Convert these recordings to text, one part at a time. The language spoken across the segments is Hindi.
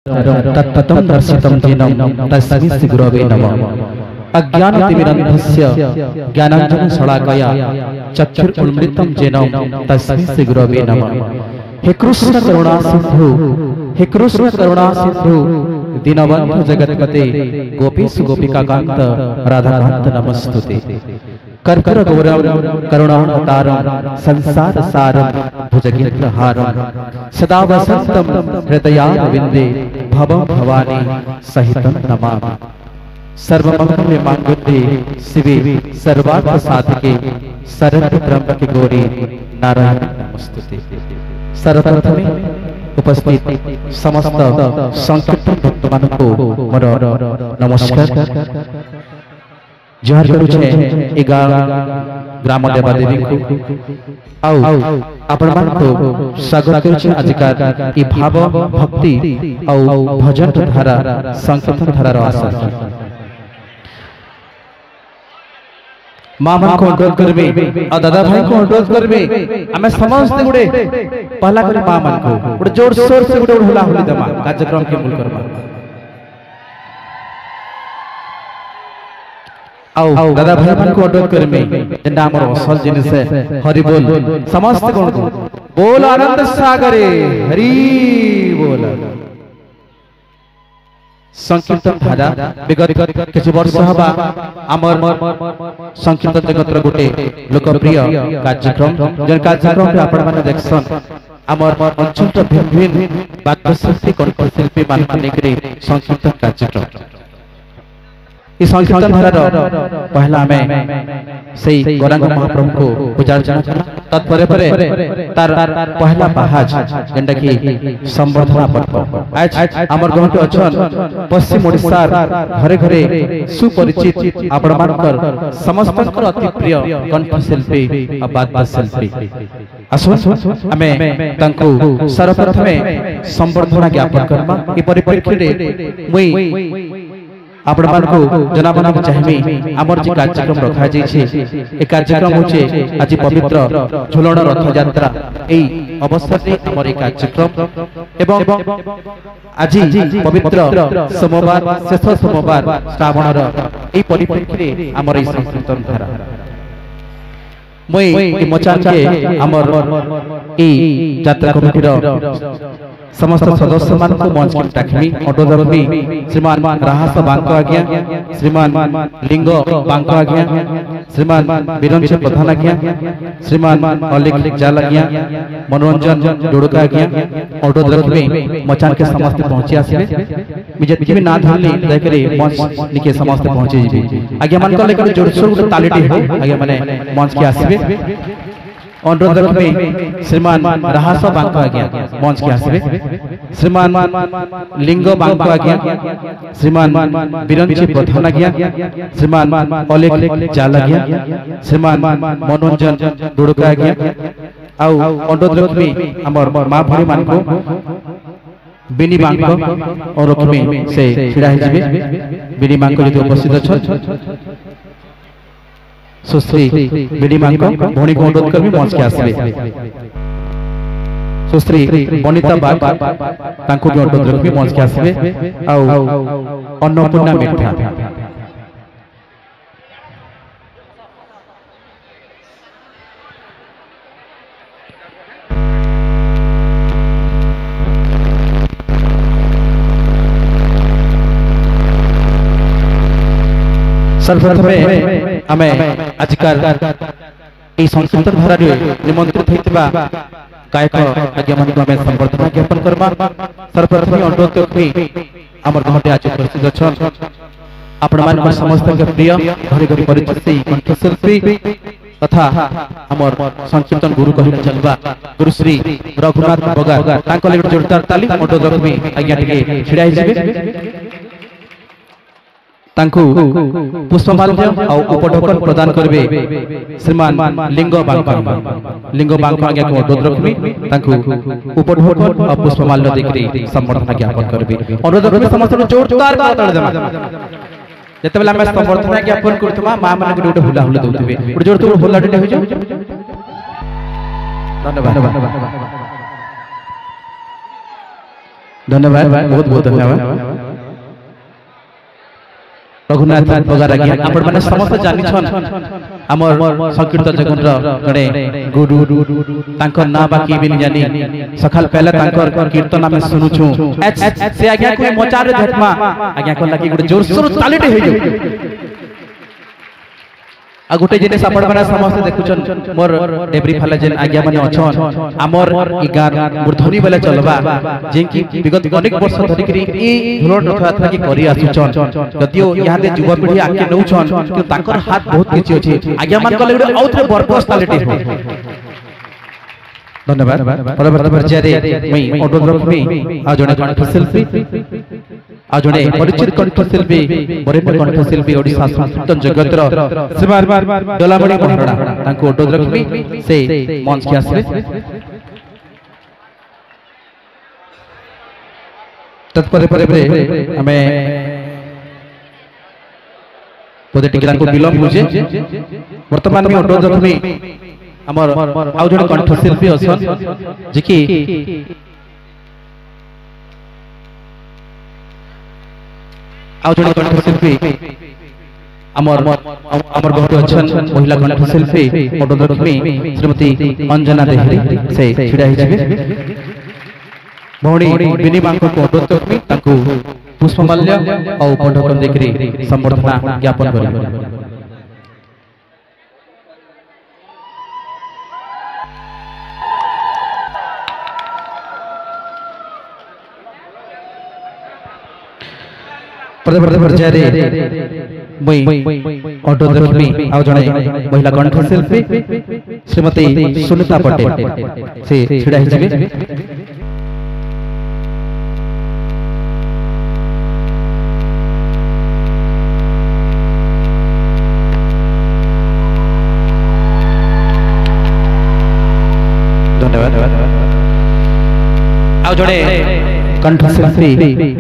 तत्पथं दर्शितं येन तस्मै श्रीगुरवे नमः। अज्ञानतिमिरन्धस्य ज्ञानाञ्जनशलाकया चक्षुरुन्मिलितं येन तस्मै श्रीगुरवे नमः। हे कृष्ण करुणा सिंधु, हे कृष्ण करुणा सिंधु, दीनबन्धु जगत्पते, गोपीश गोपिकाकान्त राधाकान्त नमस्तुते। कर्पूर गौरम करुणावतारम संसार सारम भुजगेन्द्रहारम सदा वसंतम हृदयारविंदे भवं भवानी सहितं नमामि। सर्वमंगल मांगल्ये शिवे सर्वार्थ साधके शरण्य त्र्यंबके गौरी नारायणी नमस्तुते। सर्वप्रथमे उपस्थित समस्त संकीर्तन भक्तमानंकु मोर नमस्कार। जोहार करुछे ए ग्राम देवादेवी को आउ आपण मानकु स्वागत करुछे आजिकार ई भाव भक्ति आउ भजन धारा संकीर्तन धारा आशा माँ मन को अनुरोध करबे और दादा भाई को अनुरोध करबे आमे समस्त गुडे पहला करे माँ मन को गुडे जोर शोर से गुडे होला होली दमा कार्यक्रम के मूल करबा आओ दादा भाई मन को अनुरोध करबे जेंडा हमर असल जिनिस है हरि बोल समस्त कोन को बोल आनंद सागरे हरि बोल। संकीर्तन धारा विगत किछि वर्ष हबा हमर संकीर्तन जगतर गोटे लोकप्रिय कार्यक्रम जन कार्यक्रम पे आपण माने देखसन हमर अंचल भिन्न वाद्यशिल्पी कंठशिल्पी मान नेकरी संकीर्तन कार्यक्रम इस संकीर्तन धारा पहला में सही गौरांग महाप्रभु को पूजा अर्चना तत्परे परे तार पहला बाहाज जेंडा की संवर्धना पर्व आज हमर गहटे अछन पश्चिम ओडिसा घरे घरे सुपरिचित आपण मानकर समस्तकर अति प्रिय कंठशिल्पी आ वाद्यशिल्पी आसु हमें तांको सर्वप्रथमे संवर्धना ज्ञापन करमा ई परिप्रेक्षी रे मुई आपण मानको जनाबन को चाहमी हमर जे कार्यक्रम रखा जाय छे ए कार्यक्रम होचे आज पवित्र झुलण रथ यात्रा एई अवसर रे हमर ए कार्यक्रम एवं आज पवित्र सोमवार शेष सोमवार श्रावण रो एई परिप्रेक्षी रे हमर ए संकीर्तन धारा मुई मचान के हमर ए यात्रा कमिटी रो समस्त सदस्य मान को मंच के टाखमी ऑटोदरमी श्रीमान राहस बांको आज्ञा श्रीमान लिंग बांको आज्ञा श्रीमान बिरंच प्रधान आज्ञा श्रीमान अलिक जाल आज्ञा मनोरंजन डोडका आज्ञा ऑटोदरमी मचान के समस्त पहुंची आसीबे मिजे भी ना धरली देखरे मंच निके समस्त पहुंची जीबे आज्ञा मान को लेकर जोर शोर से तालीटी हो आज्ञा माने मंच के आसीबे अनुरोध में श्रीमान राहस बांको आज्ञा मंच के आसीबे श्रीमान लिंग बांको आज्ञा श्रीमान बिरंची प्रधान आज्ञा श्रीमान अलेख जाल आज्ञा श्रीमान मनोरंजन डोडका आज्ञा आउ अनुरोध में हमर मां भरी मान को बिनी बांको और रखमे से छिड़ा हे जिबे बिनी बांको जदि उपस्थित छ सुश्री बिडी मां को भौणी को अनुरोध करबी मंच के आसीबे सुश्री बनिता बाग तांको भी अनुरोध करबी मंच के आसीबे आउ अन्नपूर्णा मिठा सर्वप्रथमे हमें आजकल ई संकीर्तन धारा रे निमंत्रित हेतिबा गायक आज्ञा मन को हमें संवर्धना ज्ञापन करबा सर्वप्रथम अनुरोध करबी हमर घटे आज उपस्थित छन आपण मान को समस्त के प्रिय घरे घरे परिचित कंठशिल्पी तथा हमर संकीर्तन गुरु कहिला चलबा गुरु श्री रघुनाथ बगा तांको लेकर जोरदार ताली अनुरोध करबी आज्ञा टिके छिड़ा हे जिबे तांकु पुष्पमाल्य और उपढोकन प्रदान करबे श्रीमान लिंग बांको आज्ञा को अनुरोध रखमी तांकु उपढोकन और पुष्पमाल्य देकरी संवर्धना ज्ञापन करबे अनुरोध रखमी समस्त जोरदार ताली देमा जते बेला हम संवर्धना ज्ञापन करतमा मां मन गुडे हुला हुला दउतबे गुडे जोर तो हुला डटे हो जाओ धन्यवाद। धन्यवाद बहुत बहुत धन्यवाद रघुनाथ बगार आज्ञा आपण माने समस्त जानि छन हमर संकीर्तन जगन गणे गुरु तांकर ना बाकी बिन जानी सखाल पहले तांकर कीर्तन हम सुनु छु से आज्ञा को मोचार धटमा आज्ञा को लागी गुटे जोर सोर तालीटे होई जो आ गुटे जिने आपण माने समस्त देखुछन मोर डेब्री फाला जेन आज्ञा माने अछन हमर ई गार मूर्धनी बेले चलबा जेंकी विगत अनेक वर्ष धरि करी ई धुलट रथयात्रा की करी आसुछन जदियो यहाँ दे युवा पीढ़ी आके नउछन कि ताकर हाथ बहुत किछि अछि आज्ञा मान कले गुटे औथरे बरपस तालीटे हो धन्यवाद परवर्ती पर्याय मई अनुरोध रखमी आ जने कंठशिल्पी आ जने परिचित कंठशिल्पी वरेण्य कंठशिल्पी ओडिशा संकीर्तन जगतर श्रीमान डोलामणि महड़ा तांको अनुरोध रखमी से मंच के आसबे तत्परे परे हमें पदे टिकरा को विलंब होजे वर्तमान में अनुरोध रखमी हमर आउ जने कंठशिल्पी असन जेकी आउ जने कंठशिल्पी हमर बहुत अछन महिला कंठशिल्पी पडोदरखमी श्रीमती अंजना देहरी से छिड़ा हिजबे भौणी बिनी मांको पडोदरखमी ताकू पुष्पमाल्य और पढ़कन देखरी संबर्धना ज्ञापन करी पर्याय मई ऑटो दर्शनी आउ जने महिला कंठशिल्पी श्रीमती सुनीता पटेल से छिड़ा हिजबे धन्यवाद आउ जने कंठशिल्पी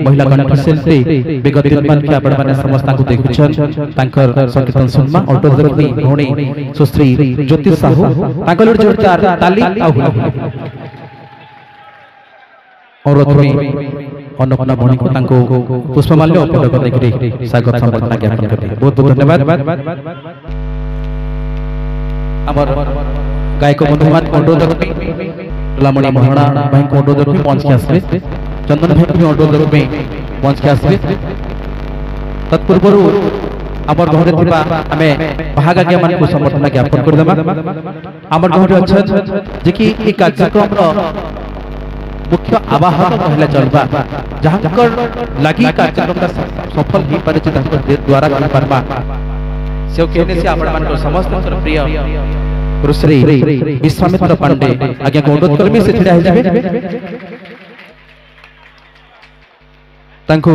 महिला कंठशिल्पी विगत दिन के आपण माने समस्त को देखुछन तांकर संकीर्तन सुनमा ऑटो दर्शनी भौणी सुश्री ज्योति साहू तांकर लोड जोरदार ताली आउ और रथमी अन्नपूर्णा भौणी को तांको पुष्पमाल्य और पदक देखरी स्वागत संबर्धना ज्ञापन करते बहुत बहुत धन्यवाद हमर गायक बंधुमान ऑटो दर्शनी डोलामणि महड़ा भाई को ऑटो दर्शनी मंच के आसबे चंदन भाई भी ऑटो दर्शनी मंच के आसबे तत्पूर्व आमर घरे थिबा हमें भाग आज्ञा मान को समर्थन ज्ञापन कर देबा आमर घरे अच्छा जे कि ई कार्यक्रम रो मुख्य आवाहन कहला चलबा जहांकर लागी कार्यक्रम का सफल ही पारे जहांकर द्वारा कर परबा से कहने से आपण मान को समस्त प्रिय गुरुश्री विश्वामित्र पांडे आज्ञा को अनुरोध करमी से छिड़ा हिजबे तांको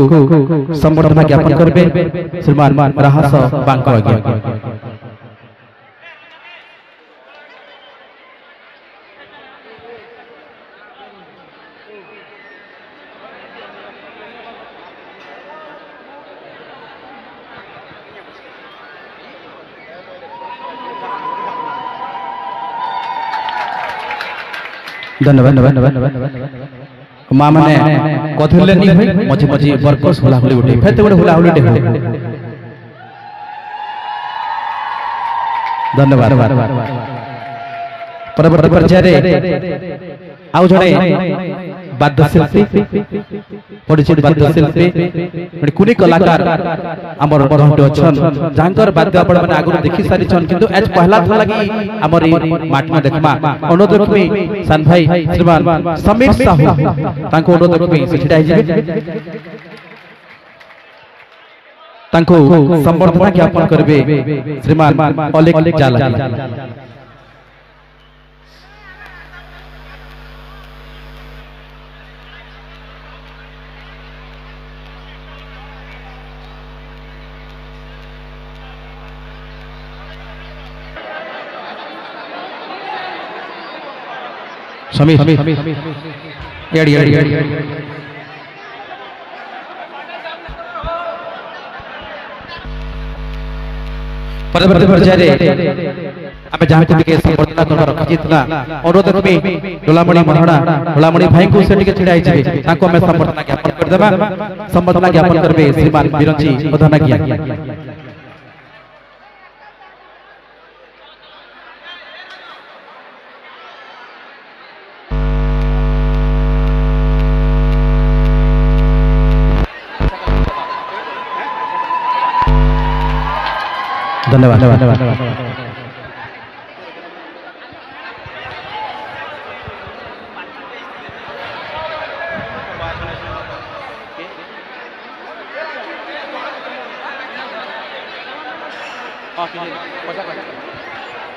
संबर्धना ज्ञापन करबे श्रीमान राहस बांको आज्ञा धन्यवाद मां माने कथले नि होई मझे मझे वर्कर्स होला होली उठे फेते गोटे होला होली हो धन्यवाद परवर्ती पर्याय आउ जणे वाद्यशिल्पी परिचित वाद्यशिल्पी कुनी कलाकार हमर बरहट अछन जांकर वाद्य आपण माने आगु देखि सारी छन किंतु आज पहला थला लगी हमर माटी में देखमा अनुरोध रखमी सान भाई श्रीमान समीर साहू तांको अनुरोध रखमी सिखिडा हिजबे तांको संबर्धना ज्ञापन करबे श्रीमान अलेक जाला समीर एडी परवर्ती पर्याय आमे जहां को के संबर्धना करबा रखितला अनुरोध करबे डोलामणि महड़ा डोलामणि भाई को से टिके छिड़ाई छिबे ताको हमें संबर्धना ज्ञापन कर देबा संबर्धना ज्ञापन करबे श्रीमान बिरंची प्रधान ज्ञा धन्यवाद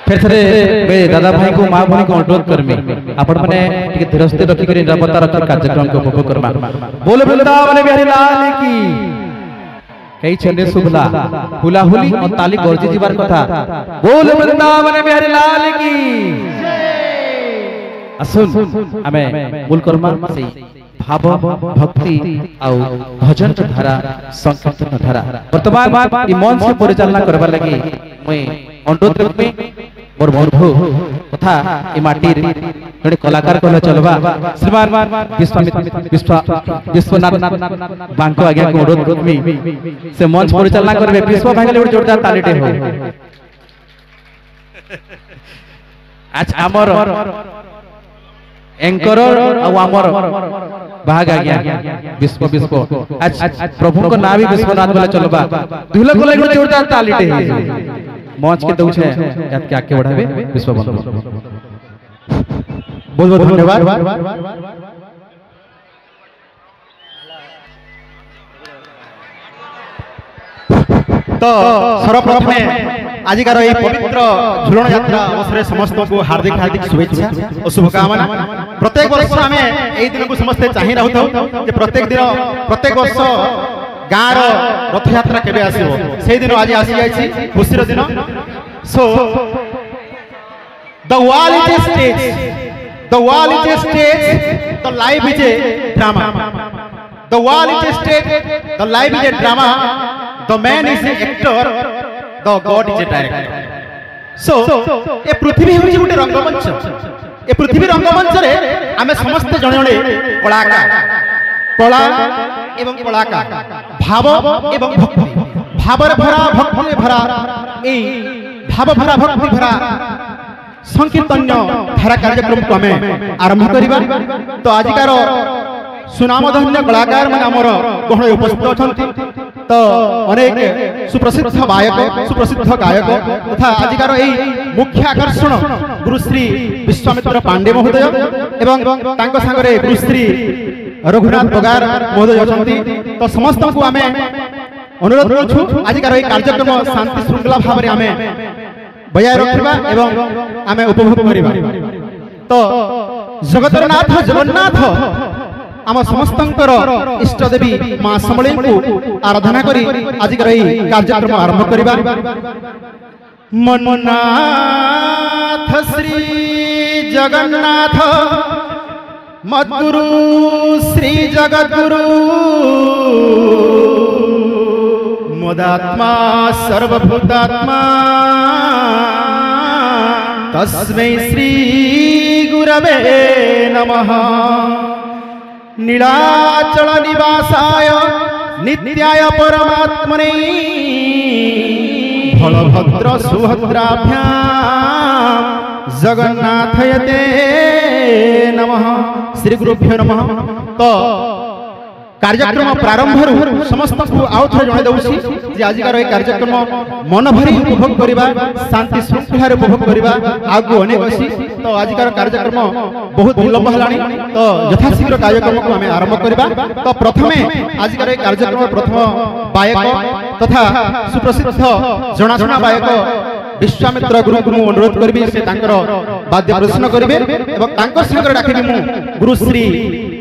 फिर थे दादा भाई को माँ भाई को अनुरोध करमी आपण माने टिके धीरस्थिर रखी करी निरापत्ता रखी कार्यक्रम को उपभोग करमा बोले वृंदावन बिहारी लाल की कई छंदे सुबला हुलाहुली और ताली गरजी जीवार कथा बोले वृंदावन बिहारी लाल की असुन आमे मूल कर्मा से भाव भक्ति आउ भजन धारा संकीर्तन धारा वर्तमान ई मंच से परिचालना करबा लागि मैं अनुरोध करबे मोर बंधु तथा ई माटीर जड़े कलाकार कहले चलबा श्रीमान विश्वनाथ बांको आज्ञा को अनुरोध करबी से मंच परिचालना करबे विश्व भाई ले जोरदार तालीटे हो आज हमर एंकर और आमर भाग आज्ञा विश्व विश्व आज प्रभु को नाम भी विश्वनाथ बोले चलबा दुहला को ले जोरदार तालीटे मंच के दउछे याद के आके बढ़ावे विश्व बंधु बहुत बहुत धन्यवाद तो सर्वप्रथमे आजिकार ये पवित्र झुलन यात्रा अवसर समस्त को हार्दिक हार्दिक शुभेच्छा और शुभकामना प्रत्येक वर्ष आम यही दिन को समस्ते चाह रहा प्रत्येक वर्ष गाँव रथ यात्रा केबे आसीबो से दिन आज आसी जाइछि खुशीर दिन so the world is a stage the life is a drama the world is a stage the life is a drama the man is a actor the God is a director so ए पृथ्वी होछि गुटे रंगमंच ए पृथ्वी रंगमंच रे आमे समस्त जणे जणे कलाकार कला एवं कलाकार भाव एवं भक्ति भावर भरा भक्ति भरा ए भाव भरा भक्ति भरा संकीर्तन धारा कार्यक्रम को हमें आरंभ करिबा तो आजिकार सुनामधन्य कलाकार मन हमर गहण उपस्थित अछंती तो अनेक सुप्रसिद्ध गायक सुप्रसिद्ध गायक तथा आजिकार एई मुख्य आकर्षण गुरुश्री विश्वामित्र पांडे महोदय एवं तांको संगरे गुरुश्री रघुनाथ बगार महोदय अछंती तो समस्त को आमे अनुरोध करछु आजिकार एई कार्यक्रम शांति श्रृंखला भाव रे आमे बजाय रखिबा एवं आमे उपभोग करिबा तो जगतनाथ जगन्नाथ आम समस्तंकर इष्ट देवी मां समलेई को आराधना करी आजिकर एई कार्यक्रम आरंभ करिबा मननाथ श्री जगन्नाथ मद्गुरु श्री जगद्गुरु मोदात्मा सर्वभूतात्मा तस्मै श्री गुरवे नमः नीलाचल निवासाय नित्याय परमात्मने बलभद्र सुभद्राभ्यां जगन्नाथयते नमः श्री गुरुभ्यो नमः तो कार्यक्रम प्रारंभ समस्त को आउ थे जन दउछि जे आजिकार ए कार्यक्रम मन भरी उपभोग करिबा शांति श्रृंखला उपभोग करिबा आगु अनेक अछि तो आजिकार कार्यक्रम बहुत विलंब हलानी तो यथाशीघ्र कार्यक्रम को हमें आरंभ करिबा तो प्रथमे आजिकार ए कार्यक्रम प्रथम गायक तथा सुप्रसिद्ध जनाशुना गायक विश्वामित्र गुरु को अनुरोध करबी से तांकर वाद्य प्रदर्शन करिवे एवं तांकर संग डाकिबी मु गुरु श्री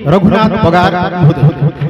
रघुनाथ बगार महोदय